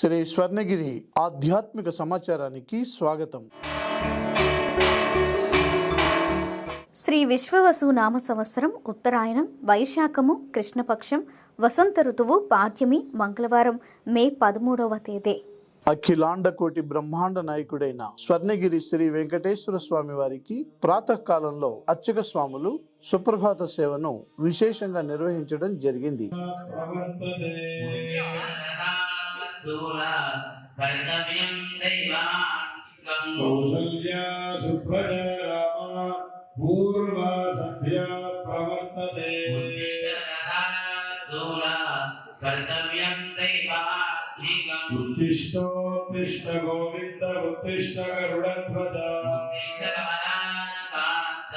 శ్రీ స్వర్ణగిరి ఆధ్యాత్మిక సమాచారానికి స్వాగతం. శ్రీ విశ్వవసు నామ సంవత్సరం ఉత్తరాయణం వైశాఖము కృష్ణపక్షం వసంత ఋతువు పాడ్యమి మంగళవారం మే 13వ తేదీ. అఖిలాండ కోటి బ్రహ్మాండ నాయకుడైన స్వర్ణగిరి శ్రీ వెంకటేశ్వర స్వామి వారికి ప్రాతకాలంలో అర్చక స్వాములు సుప్రభాత సేవను విశేషంగా నిర్వహించడం జరిగింది. ఉత్తిష్టోత్తిష్ట గోవింద ఉత్తిష్ట గరుడధ్వజ ఉత్తిష్ట కమలాకాంత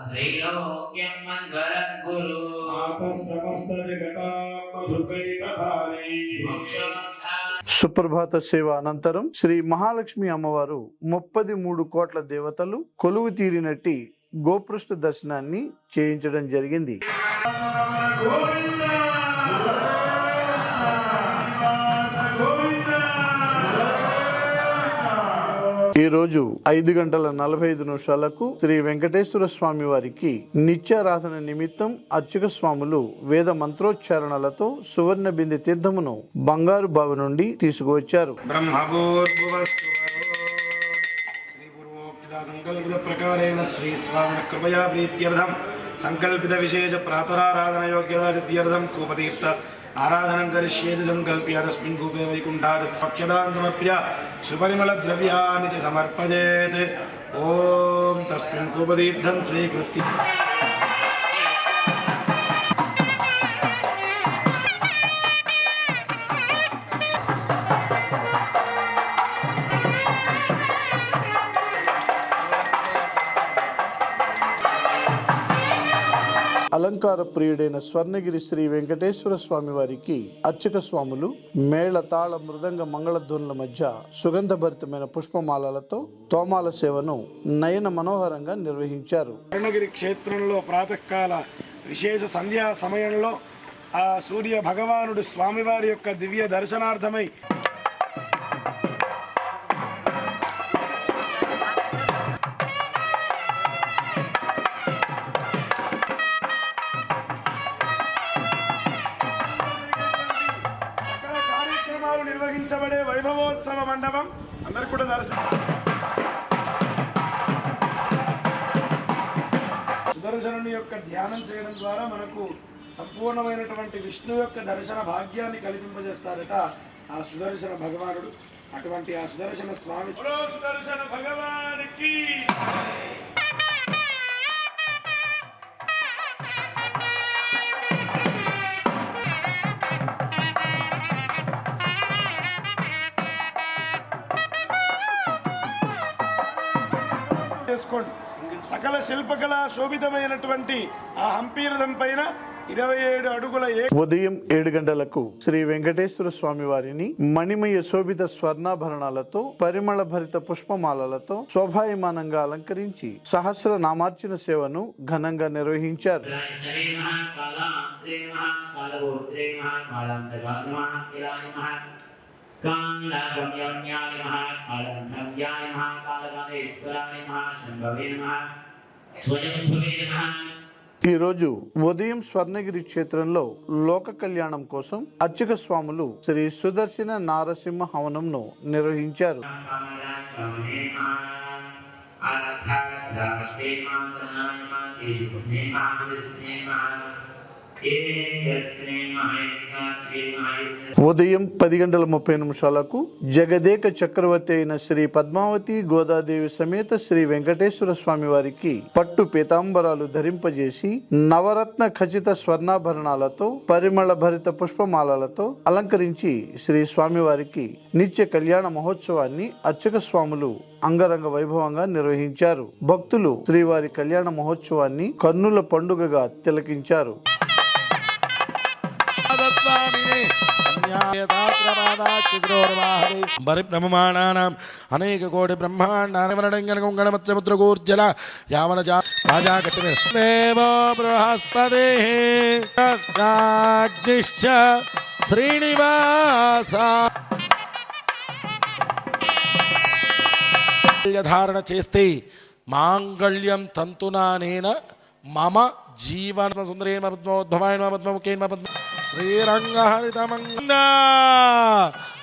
త్రైలోక్యం మంగళం కురు ఆతః సమస్త జగతాం మధుకైటభారీ. సుప్రభాత సేవ అనంతరం శ్రీ మహాలక్ష్మి అమ్మవారు 33 కోట్ల దేవతలు కొలువు తీరినట్టి గోపృష్ఠ దర్శనాన్ని చేయించడం జరిగింది. ఈ రోజు 5:45 శ్రీ వెంకటేశ్వర స్వామి వారికి నిత్యారాధన నిమిత్తం అర్చక స్వాములు వేద మంత్రోచ్చారణలతో సువర్ణ బిందె తీర్థమును బంగారు బావి నుండి తీసుకువచ్చారు. సంకల్పిత ప్రకారేణ శ్రీ స్వామిన కృపయా ప్రీత్యర్థం సంకల్పిత విశేష ప్రాతరారాధన యోగ్యతా సిద్ధ్యర్థం కూపతీర్థ ఆరాధనం కరిష్యేతి సంకల్ప్య తస్మిన్ కూపే వైకుంఠాత్ పక్షదాన్ సమర్ప్య సుపరిమళ ద్రవ్యాని చ సమర్పయేత్. ఓం తస్మిన్ కూపతీర్థం స్వీకృత్య అలంకార ప్రియుడైన స్వర్ణగిరి శ్రీ వెంకటేశ్వర స్వామి వారికి అర్చక స్వాములు మేళ తాళ మృదంగ మంగళధ్వనుల మధ్య సుగంధభరితమైన పుష్పమాలలతో తోమాల సేవను నయన మనోహరంగా నిర్వహించారు. స్వర్ణగిరి క్షేత్రంలో ప్రాతకాల విశేష సంధ్యా సమయంలో ఆ సూర్య భగవానుడు స్వామివారి యొక్క దివ్య దర్శనార్థమై నిర్వహించబడే వైభవోత్సవ మండపం అందరు కూడా సుదర్శనుని యొక్క ధ్యానం చేయడం ద్వారా మనకు సంపూర్ణమైనటువంటి విష్ణు యొక్క దర్శన భాగ్యాన్ని కల్పింపజేస్తారట ఆ సుదర్శన భగవానుడు. అటువంటి ఆ సుదర్శన స్వామి సుదర్శన భగవానికి చేసుకోండి. సకల శిల్పకళ శోభితమైనటువంటి ఆ హంపీ రథం పైన 27 అడుగుల ఉదయం 7 గంటలకు శ్రీ వెంకటేశ్వర స్వామి వారిని మణిమయ శోభిత స్వర్ణాభరణాలతో పరిమళ భరిత పుష్పమాలలతో శోభాయమానంగా అలంకరించి సహస్ర నామార్చన సేవను ఘనంగా నిర్వహించారు. ఈ రోజు ఉదయం స్వర్ణగిరి క్షేత్రంలో లోక కళ్యాణం కోసం అర్చక స్వాములు శ్రీ సుదర్శన నారసింహ హవనంను నిర్వహించారు. ఉదయం 10:30 జగదేక చక్రవర్తి అయిన శ్రీ పద్మావతి గోదాదేవి సమేత శ్రీ వెంకటేశ్వర స్వామి వారికి పట్టు పీతాంబరాలు ధరింపజేసి నవరత్న ఖచ్చిత స్వర్ణాభరణాలతో పరిమళ భరిత పుష్పమాలలతో అలంకరించి శ్రీ స్వామివారికి నిత్య కళ్యాణ మహోత్సవాన్ని అర్చక స్వాములు అంగరంగ వైభవంగా నిర్వహించారు. భక్తులు శ్రీవారి కళ్యాణ మహోత్సవాన్ని కన్నుల పండుగగా తిలకించారు. అనేక కోటి బ్రహ్మాండముద్రగోర్జల యావన దేవో బృహస్పతి శ్రీనివాస ధారణ చేస్తే మాంగళ్యం తంతునానేన మమ జీవన సుందరేణ పద్మోద్భవాయ పద్మముఖేన పద్మ శ్రీరంగహరితమంగ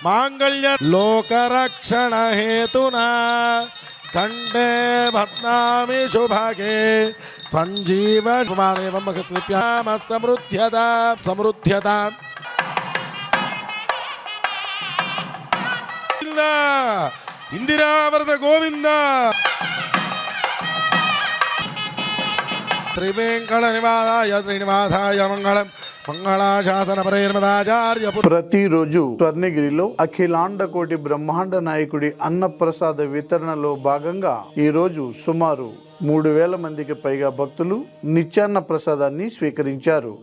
మాంగళ్య లోకరక్షణ హేతునా కంఠే భద్నామి శుభగే సంజీవ సమృద్ధ్యత సమృద్ధ్యత ఇందిరావరద గోవింద త్రివేంకట నివాసాయ శ్రీనివాసాయ మంగళం మంగళాశాసన పరేర్మదాచార్య. ప్రతిరోజు స్వర్ణగిరిలో అఖిలాండ కోటి బ్రహ్మాండ నాయకుడి అన్నప్రసాద వితరణలో భాగంగా ఈ రోజు సుమారు 3000 మందికి పైగా భక్తులు నిత్యాన్న ప్రసాదాన్ని స్వీకరించారు.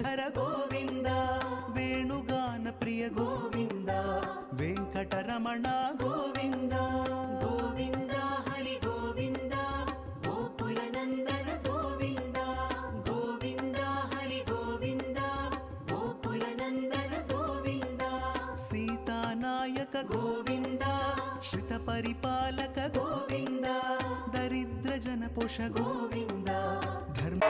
గోవింద శ్రిత పరిపాలక గోవింద దరిద్ర జన పోష గోవింద ధర్మ